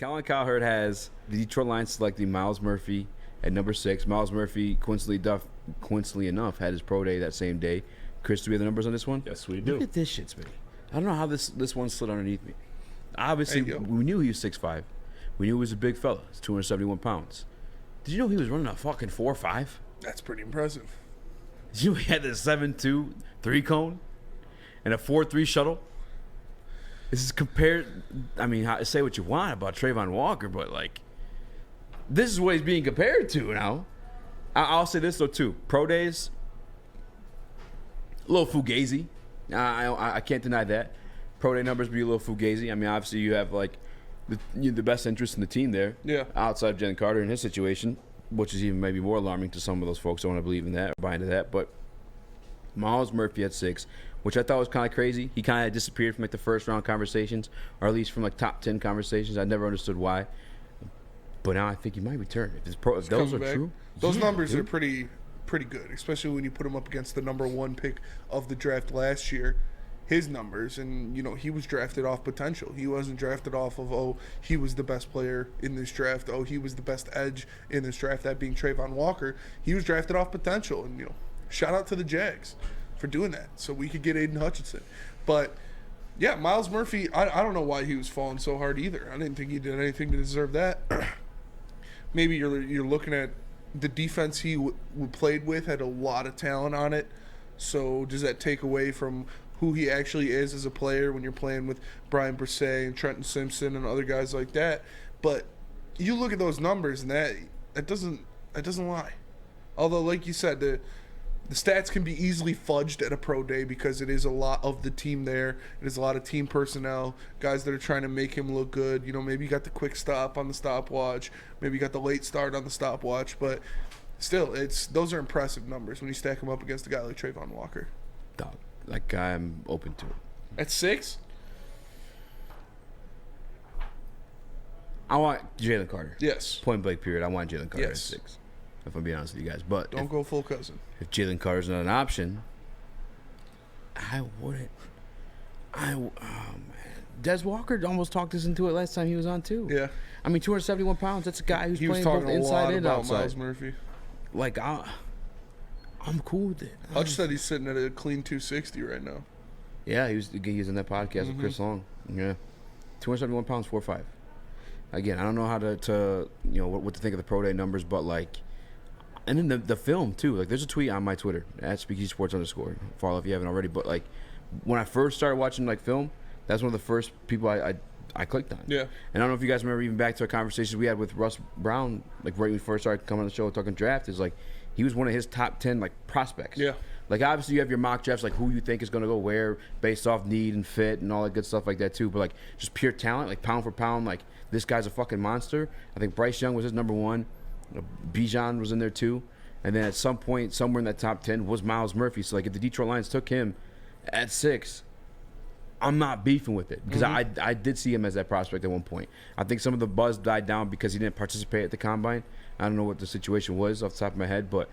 Colin Cowherd has the Detroit Lions selecting Myles Murphy at number 6. Myles Murphy, coincidentally enough, had his pro day that same day. Chris, do we have the numbers on this one? Yes, we do. Look at this shit, Smitty. I don't know how this one slid underneath me. Obviously, we knew he was 6'5". We knew he was a big fella. He's 271 pounds. Did you know he was running a fucking 4.5? That's pretty impressive. Did you know he had the 7.2 3-cone and a 4.3 shuttle? This is compared. I mean, say what you want about Trayvon Walker, but like, this is what he's being compared to now. I'll say this though too: pro days, a little fugazi. I can't deny that. Pro day numbers be a little fugazi. I mean, obviously you have like the best interest in the team there. Yeah. Outside of Jalen Carter in his situation, which is even maybe more alarming to some of those folks. Don't want to believe in that or buy into that, but Myles Murphy at 6. Which I thought was kind of crazy. He kind of disappeared from like the first round conversations, or at least from like top 10 conversations. I never understood why, but now I think he might return. If those are true, those numbers are pretty good, especially when you put him up against the number 1 pick of the draft last year. His numbers, and he was drafted off potential. He wasn't drafted off of he was the best player in this draft. He was the best edge in this draft. That being Trayvon Walker. He was drafted off potential, and shout out to the Jags for doing that, so we could get Aiden Hutchinson. But yeah, Myles Murphy, I don't know why he was falling so hard either. I didn't think he did anything to deserve that. Maybe you're looking at the defense he played with had a lot of talent on it. So does that take away from who he actually is as a player when you're playing with Brian Brisset and Trenton Simpson and other guys like that? But you look at those numbers and that doesn't lie. Although, like you said, the stats can be easily fudged at a pro day because it is a lot of the team there. It is a lot of team personnel, guys that are trying to make him look good. Maybe you got the quick stop on the stopwatch. Maybe you got the late start on the stopwatch. But still, those are impressive numbers when you stack them up against a guy like Trayvon Walker. Dog, that guy, I'm open to it. At 6? I want Jalen Carter. Yes. Point blank period. I want Jalen Carter at 6. If I'm being honest with you guys. But don't go full cousin. If Jalen Carter's not an option, I wouldn't. Man. Des Walker almost talked us into it last time he was on too. Yeah. I mean, 271 pounds. That's a guy who's playing both inside and outside. Myles Murphy. Like, I'm cool with it. Hutch said he's sitting at a clean 260 right now. Yeah, he was in that podcast with Chris Long. Yeah. 271 pounds, 4'5". Again, I don't know how to what to think of the pro day numbers, but like, and then the film too. Like, there's a tweet on my Twitter at @SpeakesySports_. Follow if you haven't already. But like, when I first started watching like film, that's one of the first people I clicked on. Yeah. And I don't know if you guys remember even back to our conversations we had with Russ Brown, like right when we first started coming on the show talking draft. Is like he was one of his top 10 like prospects. Yeah. Like, obviously you have your mock drafts, like who you think is going to go where based off need and fit and all that good stuff like that too. But like just pure talent, like pound for pound, like this guy's a fucking monster. I think Bryce Young was his number 1. Bijan was in there too. And then at some point, somewhere in that top 10 was Myles Murphy. So like if the Detroit Lions took him at 6, I'm not beefing with it because I did see him as that prospect at one point. I think some of the buzz died down because he didn't participate at the combine. I don't know what the situation was off the top of my head, but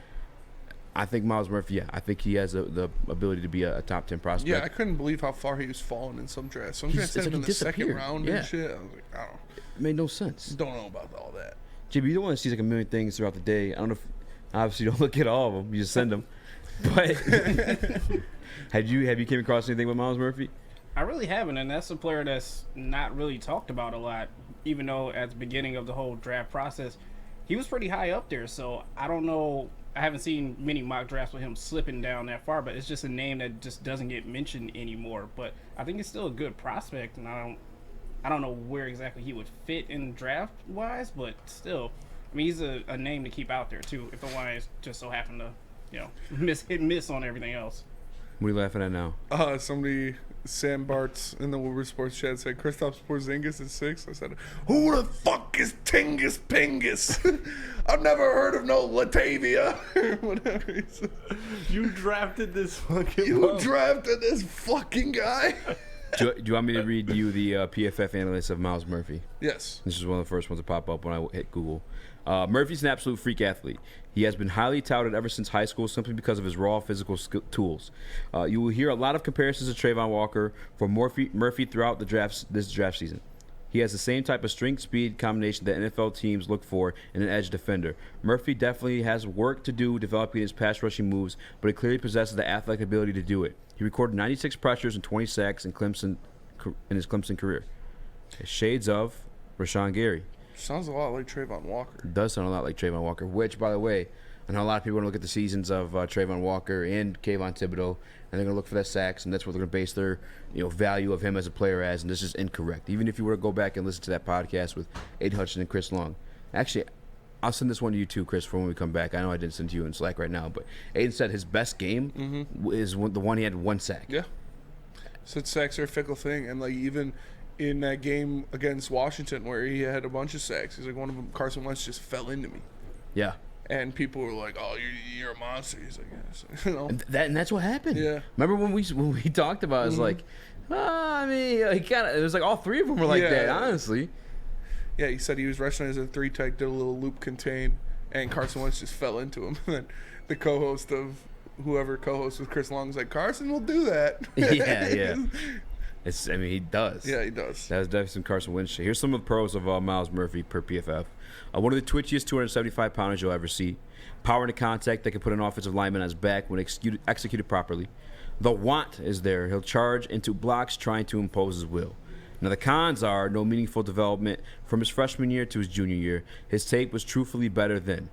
I think Myles Murphy, I think he has the ability to be a top 10 prospect. Yeah, I couldn't believe how far he was falling in some drafts. Some drafts had him in the second round and shit. I was like, I don't know. It made no sense. Don't know about all that. JB, you don't want to see like a million things throughout the day. I don't know if, obviously you don't look at all of them. You just send them. But have you came across anything with Myles Murphy? I really haven't, and that's a player that's not really talked about a lot, even though at the beginning of the whole draft process, he was pretty high up there. So I don't know. I haven't seen many mock drafts with him slipping down that far, but it's just a name that just doesn't get mentioned anymore. But I think it's still a good prospect, and I don't know where exactly he would fit in draft-wise, but still, I mean, he's a name to keep out there, too, if the Lions just so happen to, miss on everything else. What are you laughing at now? Somebody, Sam Bartz in the Woodward Sports chat said, Kristaps Porzingis at 6. I said, who the fuck is Tingus Pingus? I've never heard of no Latavia. Whatever he said. You drafted this fucking You drafted this fucking guy? Do you want me to read you the PFF analyst of Myles Murphy? Yes. This is one of the first ones to pop up when I hit Google. Murphy's an absolute freak athlete. He has been highly touted ever since high school simply because of his raw physical tools. You will hear a lot of comparisons to Trayvon Walker for Murphy throughout this draft season. He has the same type of strength-speed combination that NFL teams look for in an edge defender. Murphy definitely has work to do developing his pass-rushing moves, but he clearly possesses the athletic ability to do it. He recorded 96 pressures and 20 sacks in his Clemson career. Shades of Rashawn Gary. Sounds a lot like Trayvon Walker. It does sound a lot like Trayvon Walker, which, by the way, I know a lot of people are going to look at the seasons of Trayvon Walker and Kayvon Thibodeau, and they're going to look for that sacks, and that's what they're going to base their value of him as a player as, and this is incorrect. Even if you were to go back and listen to that podcast with Aiden Hutchinson and Chris Long. Actually, I'll send this one to you too, Chris, for when we come back. I know I didn't send to you in Slack right now, but Aiden said his best game is the one he had 1 sack. Yeah. Said sacks are a fickle thing, and like even in that game against Washington where he had a bunch of sacks, he's like, one of them, Carson Wentz just fell into me. Yeah. And people were like, "Oh, you're a monster." He's like, "Yes." And that's what happened. Yeah. Remember when we talked about it, it's like, I mean, it was like all 3 of them were like that, honestly. Yeah, he said he was rushing as a 3-tech, did a little loop contain, and Carson Wentz just fell into him. And then the co-host of whoever co-hosts with Chris Long was like, "Carson will do that." Yeah. He does. Yeah, he does. That was definitely some Carson Wentz shit. Here's some of the pros of Myles Murphy per PFF. One of the twitchiest 275-pounders you'll ever see. Power into contact that can put an offensive lineman on his back when executed properly. The want is there. He'll charge into blocks trying to impose his will. Now, the cons are no meaningful development from his freshman year to his junior year. His tape was truthfully better than.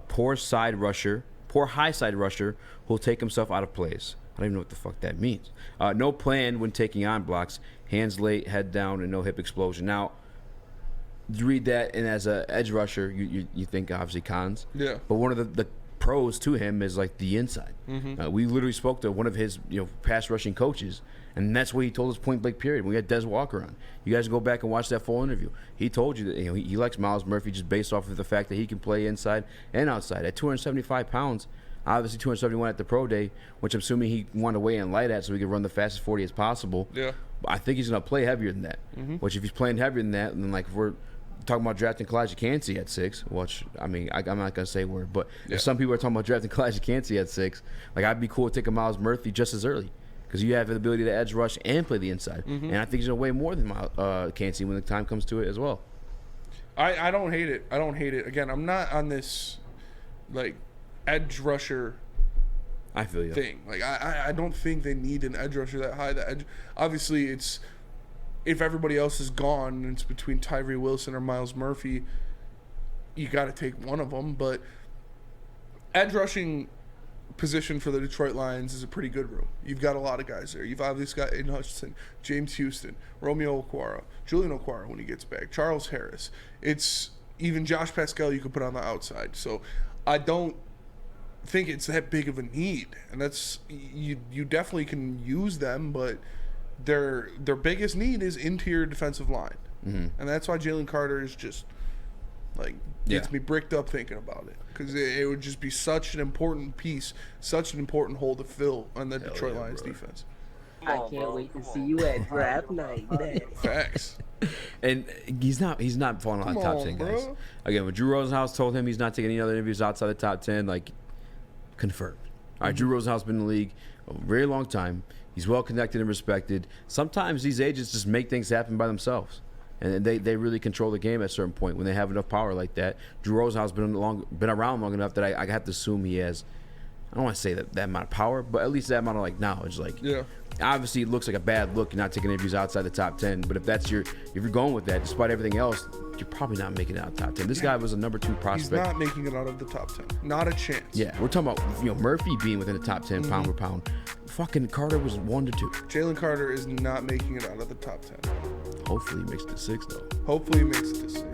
Poor high side rusher who'll take himself out of plays. I don't even know what the fuck that means. No plan when taking on blocks. Hands late, head down, and no hip explosion. Now, you read that, and as an edge rusher, you think obviously cons. Yeah. But one of the pros to him is like the inside. We literally spoke to one of his pass rushing coaches, and that's what he told us point blank period. We had Des Walker on. You guys go back and watch that full interview. He told you that he likes Myles Murphy just based off of the fact that he can play inside and outside. At 275 pounds, obviously 271 at the pro day, which I'm assuming he wanted to weigh in light at so he could run the fastest 40 as possible. Yeah. I think he's going to play heavier than that. Which if he's playing heavier than that, then like if we're talking about drafting Kalijah Kancey at 6, which I'm not going to say a word, but if some people are talking about drafting Kalijah Kancey at 6, like I'd be cool with taking Myles Murphy just as early because you have the ability to edge rush and play the inside. And I think he's going to weigh more than Kancey when the time comes to it as well. I don't hate it. Again, I'm not on this like edge rusher I feel you. thing. Like I don't think they need an edge rusher that high. Obviously it's if everybody else is gone and it's between Tyree Wilson or Myles Murphy, you got to take one of them. But edge rushing position for the Detroit Lions is a pretty good room. You've got a lot of guys there. You've obviously got Aiden Hutchinson, James Houston, Romeo Okwara, Julian Okwara when he gets back, Charles Harris. It's even Josh Pascal you could put on the outside. So I don't think it's that big of a need. And that's you definitely can use them, but their biggest need is interior defensive line. And that's why Jalen Carter is just like gets me bricked up thinking about it, because it would just be such an important piece, such an important hole to fill on the Detroit Lions defense. I can't wait to see you at draft night, man. Facts. And he's not falling out of the top 10 guys. Bro. Again, when Drew Rosenhaus told him he's not taking any other interviews outside the top 10, like confirmed. All right, Drew Rosenhaus been in the league a very long time. He's well connected and respected. Sometimes these agents just make things happen by themselves, and they really control the game at a certain point when they have enough power like that. Drew Rosenhaus been around long enough that I have to assume he has. I don't want to say that amount of power, but at least that amount of like knowledge. Like, obviously, it looks like a bad look. You're not taking interviews outside the top 10, but if you're going with that, despite everything else, you're probably not making it out of the top 10. This guy was a number 2 prospect. He's not making it out of the top 10. Not a chance. Yeah, we're talking about Murphy being within the top 10 pound for pound. Fucking Carter was 1 to 2. Jalen Carter is not making it out of the top 10. Hopefully he makes it to 6 though. Hopefully he makes it to 6.